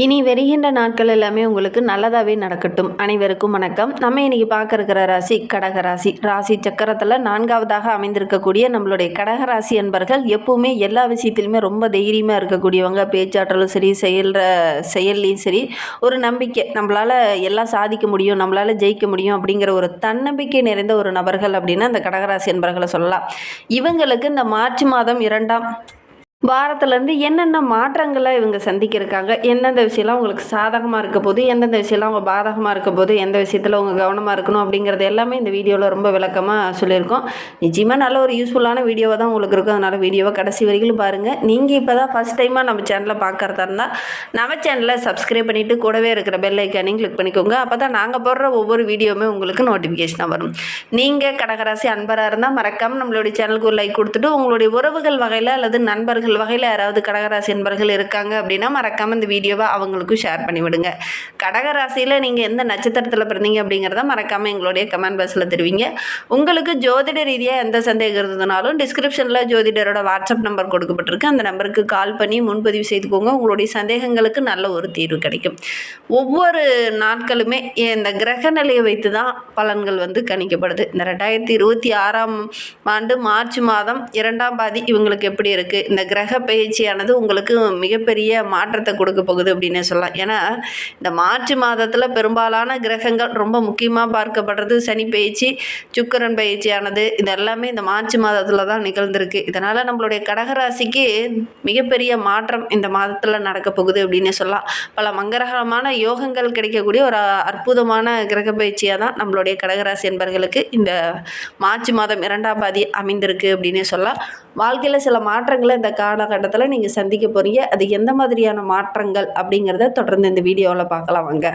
இனி வருகின்ற நாட்கள் எல்லாமே உங்களுக்கு நல்லதாகவே நடக்கட்டும். அனைவருக்கும் வணக்கம். நம்ம இன்னைக்கு பார்க்க இருக்கிற ராசி கடகராசி. ராசி சக்கரத்தில் 4வதாக அமைந்திருக்கக்கூடிய நம்மளுடைய கடகராசி என்பர்கள் எப்பவுமே எல்லா விஷயத்திலுமே ரொம்ப தைரியமாக இருக்கக்கூடியவங்க. பேச்சாற்றலும் சரி, செயல்லையும் சரி, ஒரு நம்பிக்கை, நம்மளால் எல்லாம் சாதிக்க முடியும், நம்மளால் ஜெயிக்க முடியும் அப்படிங்கிற ஒரு தன்னம்பிக்கை நிறைந்த ஒரு நபர்கள் அப்படின்னா அந்த கடகராசி என்பர்களை சொல்லலாம். இவங்களுக்கு இந்த மார்ச் மாதம் 2ஆம் வாரத்துலேருந்து என்னென்ன மாற்றங்களை இவங்க சந்திக்கிருக்காங்க, எந்தெந்த விஷயம்லாம் உங்களுக்கு சாதகமாக இருக்க போது, எந்தெந்த விஷயம்லாம் அவங்க பாதகமாக இருக்க போது, எந்த விஷயத்தில் அவங்க கவனமாக இருக்கணும் அப்படிங்கிறது எல்லாமே இந்த வீடியோவில் ரொம்ப விளக்கமாக சொல்லியிருக்கோம். நிச்சயமாக நல்ல ஒரு யூஸ்ஃபுல்லான வீடியோவாக தான் உங்களுக்கு இருக்கும். அதனால் வீடியோவை கடைசி வரைக்கும் பாருங்கள். நீங்கள் இப்போ தான் ஃபஸ்ட் டைமாக நம்ம சேனலை பார்க்குறதா இருந்தால் நம்ம சேனலை சப்ஸ்கிரைப் பண்ணிவிட்டு கூடவே இருக்கிற பெல் ஐக்கானையும் கிளிக் பண்ணிக்கோங்க. அப்போ தான் நாங்கள் போடுற ஒவ்வொரு வீடியோவுமே உங்களுக்கு நோட்டிஃபிகேஷனாக வரும். நீங்கள் கடகராசி அன்பராக இருந்தால் மறக்காமல் நம்மளுடைய சேனலுக்கு ஒரு லைக் கொடுத்துட்டு உங்களுடைய உறவுகள் வகையில் அல்லது நண்பர்கள் வகையில் யாராவது கடகராசி என்பர்கள் இருக்காங்க அப்படின்னா மறக்காமல் இந்த வீடியோவை அவங்களுக்கும் ஷேர் பண்ணிவிடுங்க. கடகராசியில் நீங்கள் எந்த நட்சத்திரத்தில் பிறந்தீங்க அப்படிங்கிறத மறக்காமல் எங்களுடைய கமெண்ட் பாக்ஸில் தெரிவிங்க. உங்களுக்கு ஜோதிட ரீதியாக எந்த சந்தேகம் இருந்ததுனாலும் டிஸ்கிரிப்ஷனில் ஜோதிடரோட வாட்ஸ்அப் நம்பர் கொடுக்கப்பட்டிருக்கு. அந்த நம்பருக்கு கால் பண்ணி முன்பதிவு செய்துக்கோங்க. உங்களுடைய சந்தேகங்களுக்கு நல்ல ஒரு தீர்வு கிடைக்கும். ஒவ்வொரு நாட்களுமே இந்த கிரக நிலையை வைத்து தான் பலன்கள் கணிக்கப்படுது. இந்த 2026ஆம் ஆண்டு மார்ச் மாதம் 2ஆம் பாதி இவங்களுக்கு எப்படி இருக்குது, இந்த கிரக பயிற்சியானது உங்களுக்கு மிகப்பெரிய மாற்றத்தை கொடுக்க போகுது அப்படின்னு சொல்லலாம். ஏன்னா இந்த மார்ச் மாதத்தில் பெரும்பாலான கிரகங்கள் ரொம்ப முக்கியமாக பார்க்கப்படுறது சனி பயிற்சி, சுக்கிரன் பயிற்சியானது, இது எல்லாமே இந்த மார்ச் மாதத்தில் தான் நிகழ்ந்திருக்கு. இதனால் நம்மளுடைய கடகராசிக்கு மிகப்பெரிய மாற்றம் இந்த மாதத்தில் நடக்க போகுது அப்படின்னு சொல்லலாம். பல மங்களகரமான யோகங்கள் கிடைக்கக்கூடிய ஒரு அற்புதமான கிரக பயிற்சியாக தான் நம்மளுடைய கடகராசி என்பர்களுக்கு இந்த மார்ச் மாதம் 2ஆம் பாதி அமைந்திருக்கு அப்படின்னு சொல்லலாம். வாழ்க்கையில் சில மாற்றங்களை இந்த காலகட்டத்தில் நீங்கள் சந்திக்க போகிறீங்க. அது எந்த மாதிரியான மாற்றங்கள் அப்படிங்கிறத தொடர்ந்து இந்த வீடியோவில் பார்க்கலாம் வாங்க.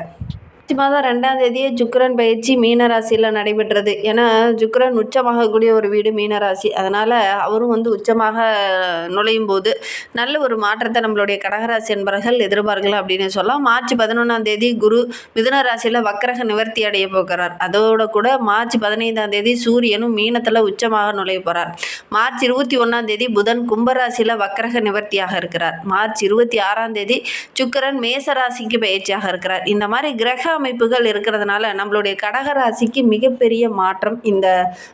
மார்ச் மாதம் 2ஆம் தேதியே சுக்கிரன் பயிற்சி மீனராசியில் நடைபெற்றது. ஏன்னா சுக்கிரன் உச்சமாகக்கூடிய ஒரு வீடு மீனராசி. அதனால் அவரும் உச்சமாக நுழையும் போது நல்ல ஒரு மாற்றத்தை நம்மளுடைய கடகராசி என்பவர்கள் எதிர்பார்க்கலாம் அப்படின்னு சொல்லலாம். மார்ச் 11ஆம் தேதி குரு மிதுன ராசியில் வக்கரக நிவர்த்தி அடைய போகிறார். அதோடு கூட மார்ச் 15ஆம் தேதி சூரியனும் மீனத்தில் உச்சமாக நுழைய போகிறார். மார்ச் 21ஆம் தேதி புதன் கும்பராசியில் வக்கரக நிவர்த்தியாக இருக்கிறார். மார்ச் 26ஆம் தேதி சுக்கிரன் மேசராசிக்கு பயிற்சியாக இருக்கிறார். இந்த மாதிரி கிரக அமைப்புகள் இருக்கிறதுனால நம்மளுடைய கடகராசிக்கு மிகப்பெரிய மாற்றம் இந்த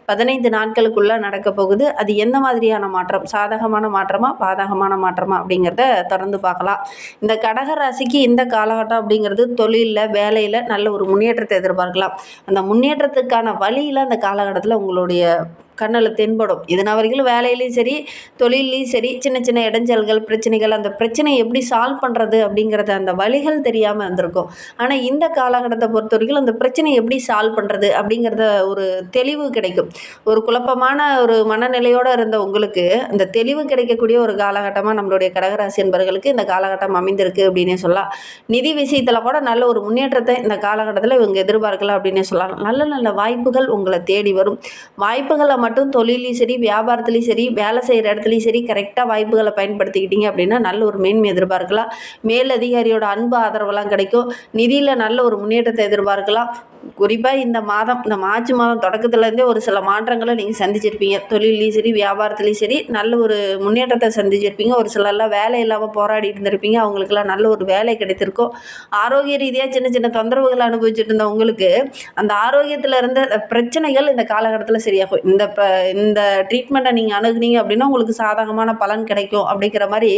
15 நாட்களுக்குள்ள நடக்க போகுது. அது எந்த மாதிரியான மாற்றம், சாதகமான மாற்றமா பாதகமான மாற்றமா அப்படிங்கிறத தொடர்ந்து பார்க்கலாம். இந்த கடகராசிக்கு இந்த காலகட்டம் அப்படிங்கிறது தொழிலில் வேலையில் நல்ல ஒரு முன்னேற்றத்தை எதிர்பார்க்கலாம். அந்த முன்னேற்றத்துக்கான வழியில் அந்த காலகட்டத்தில் உங்களுடைய கண்ணில் தென்படும். இதனால் வரைக்கும் வேலையிலையும் சரி, தொழிலையும் சரி, சின்ன சின்ன இடைஞ்சல்கள், பிரச்சனைகள், அந்த பிரச்சனையை எப்படி சால்வ் பண்ணுறது அப்படிங்கிறத அந்த வழிகள் தெரியாமல் இருந்திருக்கும். ஆனால் இந்த காலகட்டத்தை பொறுத்த வரைக்கும் அந்த பிரச்சனையை எப்படி சால்வ் பண்ணுறது அப்படிங்கிறத ஒரு தெளிவு கிடைக்கும். ஒரு குழப்பமான ஒரு மனநிலையோடு இருந்த உங்களுக்கு அந்த தெளிவு கிடைக்கக்கூடிய ஒரு காலகட்டமாக நம்மளுடைய கடகராசி என்பவர்களுக்கு இந்த காலகட்டம் அமைந்திருக்கு அப்படின்னே சொல்லலாம். நிதி விஷயத்தில் கூட நல்ல ஒரு முன்னேற்றத்தை இந்த காலகட்டத்தில் இவங்க எதிர்பார்க்கலாம் அப்படின்னே சொல்லலாம். நல்ல நல்ல வாய்ப்புகள் உங்களை தேடி வரும். வாய்ப்புகளை மட்டும் தொழிலையும் சரி, வியாபாரத்துலேயும் சரி, வேலை செய்கிற இடத்துலையும் சரி கரெக்டாக வாய்ப்புகளை பயன்படுத்திக்கிட்டீங்க அப்படின்னா நல்ல ஒரு மேன்மை எதிர்பார்க்கலாம். மேலதிகாரியோட அன்பு ஆதரவெல்லாம் கிடைக்கும். நிதியில் நல்ல ஒரு முன்னேற்றத்தை எதிர்பார்க்கலாம். குறிப்பாக இந்த மார்ச் மாதம் தொடக்கத்துலேருந்தே ஒரு சில மாற்றங்களை நீங்கள் சந்திச்சிருப்பீங்க. தொழிலையும் சரி, வியாபாரத்துலேயும் சரி நல்ல ஒரு முன்னேற்றத்தை சந்திச்சிருப்பீங்க. ஒரு சிலர்லாம் வேலை இல்லாமல் போராடிட்டு இருந்திருப்பீங்க. அவங்களுக்கெல்லாம் நல்ல ஒரு வேலை கிடைத்திருக்கும். ஆரோக்கிய ரீதியாக சின்ன சின்ன தொந்தரவுகளை அனுபவிச்சுட்டு இருந்த உங்களுக்கு அந்த ஆரோக்கியத்தில் இருந்த பிரச்சனைகள் இந்த காலகட்டத்தில் சரியாகும். இந்த ட்ரீட்மெண்ட்டை நீங்கள் அணுகுனீங்க அப்படின்னா உங்களுக்கு சாதகமான பலன் கிடைக்கும் அப்படிங்கிற மாதிரி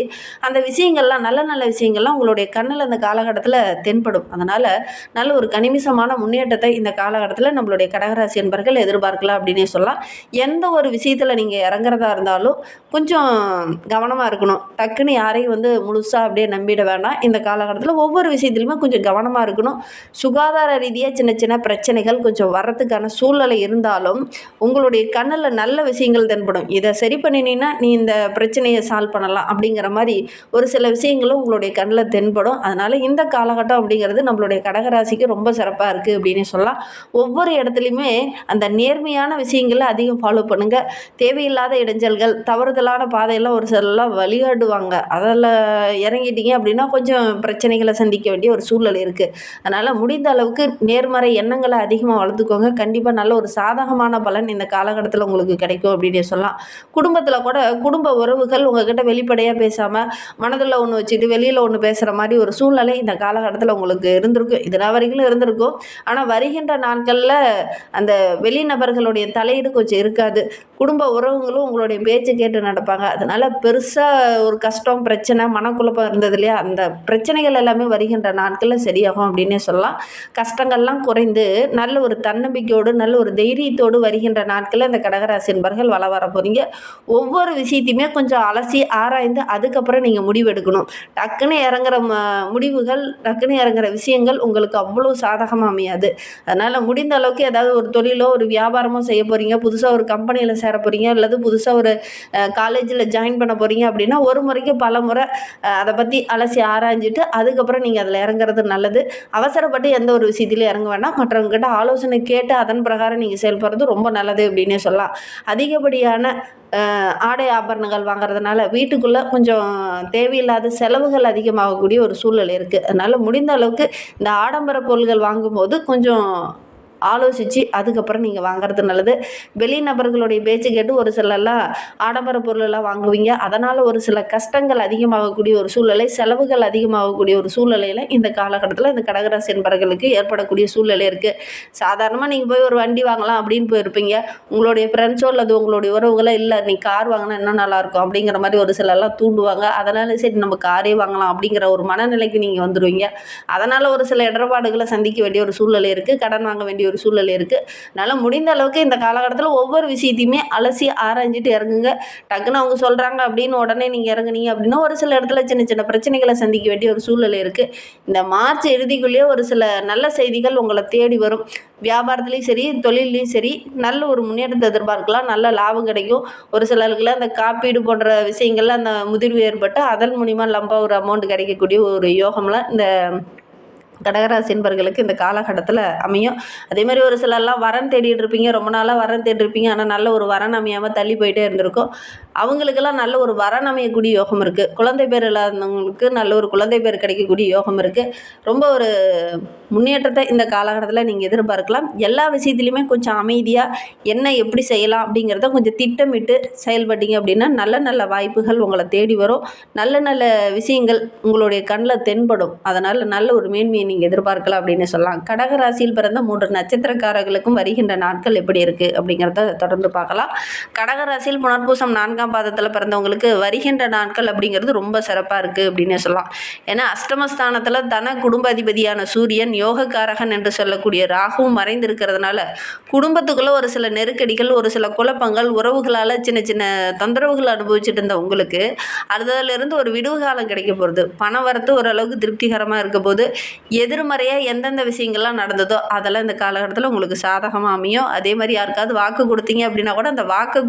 அந்த விஷயங்கள்லாம் நல்ல நல்ல விஷயங்கள்லாம் உங்களுடைய கண்ணில் அந்த காலகட்டத்தில் தென்படும். அதனால் நல்ல ஒரு கணிசமான முன்னேற்றத்தை இந்த காலகட்டத்தில் நம்மளுடைய கடகராசி என்பர்கள் எதிர்பார்க்கலாம் அப்படின்னே சொல்லலாம். எந்த ஒரு விஷயத்தில் நீங்கள் இறங்குறதா இருந்தாலும் கொஞ்சம் கவனமாக இருக்கணும். டக்குன்னு யாரையும் முழுசாக அப்படியே நம்பிட வேண்டாம். இந்த காலகட்டத்தில் ஒவ்வொரு விஷயத்துலையுமே கொஞ்சம் கவனமாக இருக்கணும். சுகாதார ரீதியாக சின்ன சின்ன பிரச்சனைகள் கொஞ்சம் வர்றதுக்கான சூழ்நிலை இருந்தாலும் உங்களுடைய கண்ணில் நல்ல விஷயங்கள் தென்படும். இதை சரி பண்ணினீங்கன்னா நீ இந்த பிரச்சனையை சால்வ் பண்ணலாம் அப்படிங்கிற மாதிரி ஒரு சில விஷயங்களும் உங்களுடைய கண்ணில் தென்படும். அதனால் இந்த காலகட்டம் அப்படிங்கிறது நம்மளுடைய கடகராசிக்கு ரொம்ப சிறப்பாக இருக்குது அப்படின்னு சொல்லலாம். ஒவ்வொரு இடத்துலையுமே அந்த நேர்மையான விஷயங்களை அதிகம் ஃபாலோ பண்ணுங்கள். தேவையில்லாத இடைஞ்சல்கள், தவறுதலான பாதையெல்லாம் ஒரு சிலர்லாம் வழிகாட்டுவாங்க. அதில் இறங்கிட்டீங்க அப்படின்னா கொஞ்சம் பிரச்சனைகளை சந்திக்க வேண்டிய ஒரு சூழ்நிலை இருக்குது. அதனால் முடிந்த அளவுக்கு நேர்மறை எண்ணங்களை அதிகமாக வளர்த்துக்கோங்க. கண்டிப்பாக நல்ல ஒரு சாதகமான பலன் இந்த காலகட்டத்தில் காலகட்டத்தில் உங்களுக்கு கிடைக்கும் அப்படின்னே சொல்லலாம். குடும்பத்தில் கூட குடும்ப உறவுகள் உங்ககிட்ட வெளிப்படையாக பேசாமல் மனதில் ஒன்று வச்சுட்டு வெளியில் ஒன்று பேசுகிற மாதிரி ஒரு சூழ்நிலை இந்த காலகட்டத்தில் உங்களுக்கு இருந்திருக்கும். இதனால் வரைக்கும் இருந்திருக்கும். ஆனால் வருகின்ற நாட்களில் அந்த வெளிநபர்களுடைய தலையீடு கொஞ்சம் இருக்காது. குடும்ப உறவுகளும் உங்களுடைய பேச்சு கேட்டு நடப்பாங்க. அதனால் பெருசாக ஒரு கஷ்டம் பிரச்சனை மனக்குழப்பம் இருந்தது இல்லையா, அந்த பிரச்சனைகள் எல்லாமே வருகின்ற நாட்களில் சரியாகும் அப்படின்னே சொல்லலாம். கஷ்டங்கள்லாம் குறைந்து நல்ல ஒரு தன்னம்பிக்கையோடு நல்ல ஒரு தைரியத்தோடு வருகின்ற நாட்களில் இந்த கடகராசி என்பர்கள் வர போகிறீங்க. ஒவ்வொரு விஷயத்தையுமே கொஞ்சம் அலசி ஆராய்ந்து அதுக்கப்புறம் நீங்கள் முடிவெடுக்கணும். டக்குன்னு இறங்குற முடிவுகள் டக்குன்னு இறங்குற விஷயங்கள் உங்களுக்கு அவ்வளோ சாதகமாக அமையாது. அதனால் முடிந்த அளவுக்கு ஏதாவது ஒரு தொழிலோ ஒரு வியாபாரமோ செய்ய போகிறீங்க, புதுசாக ஒரு கம்பெனியில் சேர போகிறீங்க, அல்லது புதுசாக ஒரு காலேஜில் ஜாயின் பண்ண போகிறீங்க அப்படின்னா ஒரு முறைக்கு பல முறை அதை பற்றி அலசி ஆராய்ஞ்சிட்டு அதுக்கப்புறம் நீங்கள் அதில் இறங்குறது நல்லது. அவசரப்பட்டு எந்த ஒரு விஷயத்திலையும் இறங்க வேண்டாம். மற்றவங்ககிட்ட ஆலோசனை கேட்டு அதன் பிரகாரம் நீங்கள் செயல்படுறது ரொம்ப நல்லது அப்படின்னே சொல்லலாம். அதிகப்படியான ஆடை ஆபரணங்கள் வாங்குறதுனால வீட்டுக்குள்ளே கொஞ்சம் தேவையில்லாத செலவுகள் அதிகமாகக்கூடிய ஒரு சூழ்நிலை இருக்குது. அதனால் முடிந்த அளவுக்கு இந்த ஆடம்பர பொருள்கள் வாங்கும்போது கொஞ்சம் ஆலோசித்து அதுக்கப்புறம் நீங்கள் வாங்குறது நல்லது. வெளிநபர்களுடைய பேச்சு கேட்டு ஒரு சிலர்லாம் ஆடம்பர பொருளெல்லாம் வாங்குவீங்க. அதனால் ஒரு சில கஷ்டங்கள் அதிகமாகக்கூடிய ஒரு சூழ்நிலை, செலவுகள் அதிகமாகக்கூடிய ஒரு சூழ்நிலையில் இந்த காலகட்டத்தில் இந்த கடகராசி என்பவர்களுக்கு ஏற்படக்கூடிய சூழ்நிலை இருக்குது. சாதாரணமாக நீங்கள் போய் ஒரு வண்டி வாங்கலாம் அப்படின்னு போயிருப்பீங்க. உங்களுடைய ஃப்ரெண்ட்ஸோ அல்லது உங்களுடைய உறவுகளோ இல்லை நீ கார் வாங்கினா இன்னும் நல்லாயிருக்கும் அப்படிங்கிற மாதிரி ஒரு சிலர்லாம் தூண்டுவாங்க. அதனால் சரி நம்ம காரே வாங்கலாம் அப்படிங்கிற ஒரு மனநிலைக்கு நீங்கள் வந்துடுவீங்க. அதனால் ஒரு சில இடர்பாடுகளை சந்திக்க வேண்டிய ஒரு சூழ்நிலை இருக்குது. கடன் வாங்க வேண்டிய ஒரு சூழ்நிலை இருக்குது. அதனால் முடிந்த அளவுக்கு இந்த காலகட்டத்தில் ஒவ்வொரு விஷயத்தையுமே அலசி ஆராய்ஞ்சிட்டு இறங்குங்க. டக்குன்னு அவங்க சொல்கிறாங்க அப்படின்னு உடனே நீங்கள் இறங்குனீங்க அப்படின்னா ஒரு சில இடத்துல சின்ன சின்ன பிரச்சனைகளை சந்திக்க வேண்டிய ஒரு சூழ்நிலை இருக்குது. இந்த மார்ச் இறுதிக்குள்ளேயே ஒரு சில நல்ல செய்திகள் உங்களை தேடி வரும். வியாபாரத்துலேயும் சரி தொழிலையும் சரி நல்ல ஒரு முன்னேற்றத்தை எதிர்பார்க்கலாம். நல்ல லாபம் கிடைக்கும். ஒரு சிலருக்குலாம் அந்த காப்பீடு போன்ற விஷயங்கள்ல அந்த முதிர்வு ஏற்பட்டு அதன் மூலிமா லம்பாக ஒரு அமௌண்ட் கிடைக்கக்கூடிய ஒரு யோகம்லாம் இந்த கடகராசி என்பர்களுக்கு இந்த காலகட்டத்தில் அமையும். அதே மாதிரி ஒரு சிலர்லாம் வரன் தேடிட்டு இருப்பீங்க, ரொம்ப நாளாக வரன் தேடிருப்பீங்க. ஆனால் நல்ல ஒரு வரன் அமையாமல் தள்ளி போயிட்டே இருந்திருக்கும். அவங்களுக்கெல்லாம் நல்ல ஒரு வரன் அமையக்கூடிய யோகம் இருக்குது. குழந்தை பேர் இல்லாதவங்களுக்கு நல்ல ஒரு குழந்தை பேர் கிடைக்கக்கூடிய யோகம் இருக்குது. ரொம்ப ஒரு முன்னேற்றத்தை இந்த காலகட்டத்தில் நீங்கள் எதிர்பார்க்கலாம். எல்லா விஷயத்துலையுமே கொஞ்சம் அமைதியாக என்ன எப்படி செய்யலாம் அப்படிங்கிறத கொஞ்சம் திட்டமிட்டு செயல்பட்டீங்க அப்படின்னா நல்ல நல்ல வாய்ப்புகள் உங்களை தேடி வரும். நல்ல நல்ல விஷயங்கள் உங்களுடைய கண்ணில் தென்படும். அதனால் நல்ல ஒரு மேன்மையை நீங்கள் எதிர்பார்க்கலாம் அப்படின்னு சொல்லலாம். கடகராசியில் பிறந்த 3 நட்சத்திரக்காரர்களுக்கும் வருகின்ற நாட்கள் எப்படி இருக்குது அப்படிங்கிறத தொடர்ந்து பார்க்கலாம். கடகராசியில் புனர்பூசம் 4ஆம் பாதத்தில் பிறந்தவங்களுக்கு வருகின்ற நாட்கள் அப்படிங்கிறது ரொம்ப சிறப்பாக இருக்குது அப்படின்னு சொல்லலாம். ஏன்னா அஷ்டமஸ்தானத்தில் தன குடும்ப அதிபதியான சூரியன் யோகக்காரகன் என்று சொல்லக்கூடிய ராகுவும் மறைந்திருக்கிறதுனால குடும்பத்துக்குள்ளே ஒரு சில நெருக்கடிகள் ஒரு சில குழப்பங்கள் உறவுகளால் சின்ன சின்ன தொந்தரவுகள் அனுபவிச்சுட்டு இருந்த உங்களுக்கு அதிலிருந்து ஒரு விடுவு காலம் கிடைக்க போகிறது. பண வரத்து ஓரளவுக்கு திருப்திகரமாக இருக்க போது எதிர்மறையாக எந்தெந்த விஷயங்கள்லாம் நடந்ததோ அதெல்லாம் இந்த காலகட்டத்தில் உங்களுக்கு சாதகமாக அமையும். அதே மாதிரி யாருக்காவது வாக்கு கொடுத்தீங்க அப்படின்னா கூட அந்த வாக்கு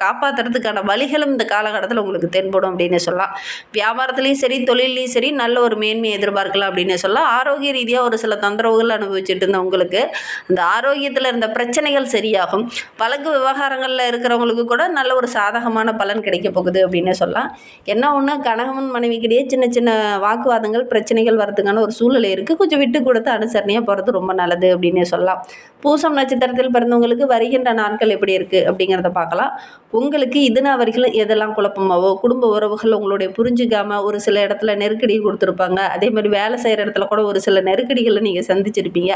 காப்பாற்றுறதுக்கான வழிகளும் இந்த காலகட்டத்தில் உங்களுக்கு தென்படும் அப்படின்னு சொல்லலாம். வியாபாரத்துலேயும் சரி தொழிலையும் சரி நல்ல ஒரு மேன்மையை எதிர்பார்க்கலாம் அப்படின்னு சொல்லலாம். ஆரோக்கிய ரீதியாக ஒரு சில தொந்தரவுகள் அனுபவிச்சுட்டு இருந்த உங்களுக்கு அந்த ஆரோக்கியத்தில் இருந்த பிரச்சனைகள் சரியாகும். வழக்கு விவகாரங்களில் இருக்கிறவங்களுக்கு கூட நல்ல ஒரு சாதகமான பலன் கிடைக்க போகுது அப்படின்னு சொல்லலாம். என்ன ஒன்று கணவன் மனைவிக்கிடையே சின்ன சின்ன வாக்குவாதங்கள் பிரச்சனைகள் வரதுக்கான ஒரு சூழ்நிலை இருக்குது. கொஞ்சம் விட்டு கொடுத்து அனுசரணையாக போகிறது ரொம்ப நல்லது அப்படின்னே சொல்லலாம். பூசம் நட்சத்திரத்தில் பிறந்தவங்களுக்கு வருகின்ற நாட்கள் எப்படி இருக்குது அப்படிங்கிறத பார்க்கலாம். உங்களுக்கு இதுனா வரைக்கும் எதெல்லாம் குழப்பமாவோ குடும்ப உறவுகள் உங்களுடைய புரிஞ்சுக்காமல் ஒரு சில இடத்துல நெருக்கடி கொடுத்துருப்பாங்க. அதே மாதிரி வேலை செய்கிற இடத்துல கூட ஒரு சில நெருக்கடிகளை நீங்கள் சந்திச்சிருப்பீங்க.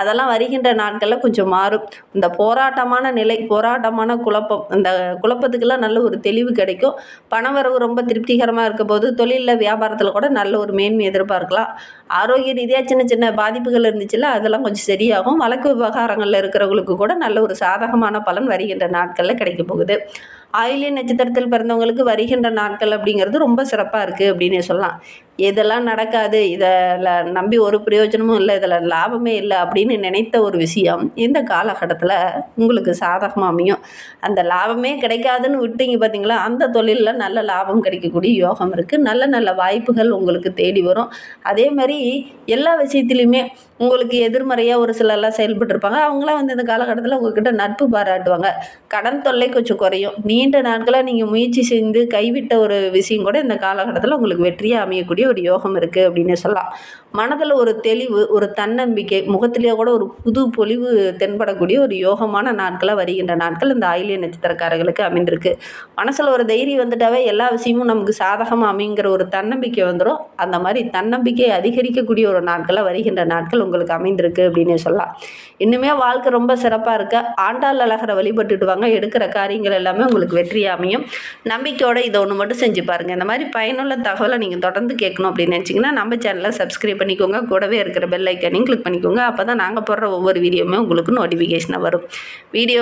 அதெல்லாம் வருகின்ற நாட்களில் கொஞ்சம் மாறும். இந்த போராட்டமான நிலை போராட்டமான குழப்பம் அந்த குழப்பத்துக்கெல்லாம் நல்ல ஒரு தெளிவு கிடைக்கும். பணவரவு ரொம்ப திருப்திகரமாக இருக்க போது தொழிலில் வியாபாரத்தில் கூட நல்ல ஒரு மேன்மை எதிர்பார்க்கலாம். ஆரோக்கிய ரீதியாக சின்ன சின்ன பாதிப்புகள் இருந்துச்சுல்ல அதெல்லாம் கொஞ்சம் சரியாகும். வழக்கு விவகாரங்களில் இருக்கிறவங்களுக்கு கூட நல்ல ஒரு சாதகமான பலன் வருகின்ற நாட்களில் கிடைக்க போகுது. ஆயில்ய நட்சத்திரத்தில் பிறந்தவங்களுக்கு வருகின்ற நாட்கள் அப்படிங்கிறது ரொம்ப சிறப்பாக இருக்குது அப்படின்னு சொல்லலாம். இதெல்லாம் நடக்காது, இதில் நம்பி ஒரு பிரயோஜனமும் இல்லை, இதில் லாபமே இல்லை அப்படின்னு நினைத்த ஒரு விஷயம் இந்த காலகட்டத்தில் உங்களுக்கு சாதகமாக அமையும். அந்த லாபமே கிடைக்காதுன்னு விட்டீங்க பார்த்தீங்களா, அந்த தொழிலில் நல்ல லாபம் கிடைக்கக்கூடிய யோகம் இருக்குது. நல்ல நல்ல வாய்ப்புகள் உங்களுக்கு தேடி வரும். அதே மாதிரி எல்லா விஷயத்துலையுமே உங்களுக்கு எதிர்மறையாக ஒரு சிலர்லாம் செயல்பட்டுருப்பாங்க. அவங்களாம் வந்து இந்த காலகட்டத்தில் உங்கள்கிட்ட நட்பு பாராட்டுவாங்க. கடன் தொல்லை கொஞ்சம் குறையும். நீண்ட நாட்களாக நீங்கள் முயற்சி செஞ்சு கைவிட்ட ஒரு விஷயம் கூட இந்த காலகட்டத்தில் உங்களுக்கு வெற்றியாக அமையக்கூடிய நடக்கக்கூடிய ஒரு யோகம் இருக்குது அப்படின்னு சொல்லலாம். மனதில் ஒரு தெளிவு, ஒரு தன்னம்பிக்கை, முகத்திலேயே கூட ஒரு புது பொலிவு தென்படக்கூடிய ஒரு யோகமான நாட்களாக வருகின்ற நாட்கள் இந்த ஆயில்ய நட்சத்திரக்காரர்களுக்கு அமைந்திருக்கு. மனசில் ஒரு தைரியம் வந்துட்டாவே எல்லா விஷயமும் நமக்கு சாதகமாக அமைங்கிற ஒரு தன்னம்பிக்கை வந்துடும். அந்த மாதிரி தன்னம்பிக்கை அதிகரிக்கக்கூடிய ஒரு நாட்களாக வருகின்ற நாட்கள் உங்களுக்கு அமைந்திருக்கு அப்படின்னு சொல்லலாம். இன்னுமே வாழ்க்கை ரொம்ப சிறப்பாக இருக்க ஆண்டாள் அழகரை வழிபட்டுட்டு வாங்க. எடுக்கிற காரியங்கள் எல்லாமே உங்களுக்கு வெற்றியாக அமையும். நம்பிக்கையோட இதை ஒன்று மட்டும் செஞ்சு பாருங்கள். இந்த மாதிரி பயனுள்ள தகவலை நீங்கள் தொடர்ந்து கேட்கணும் அப்படின்னு நினச்சிங்கன்னா நம்ம சேனலை சப்ஸ்கிரைப் பண்ணிக்கோங்க. கூடவே இருக்கிற பெல் ஐக்கனையும் கிளிக் பண்ணிக்கோங்க. அப்போ தான் நாங்கள் போடுற ஒவ்வொரு வீடியோவுமே உங்களுக்கு நோட்டிஃபிகேஷனாக வரும். வீடியோ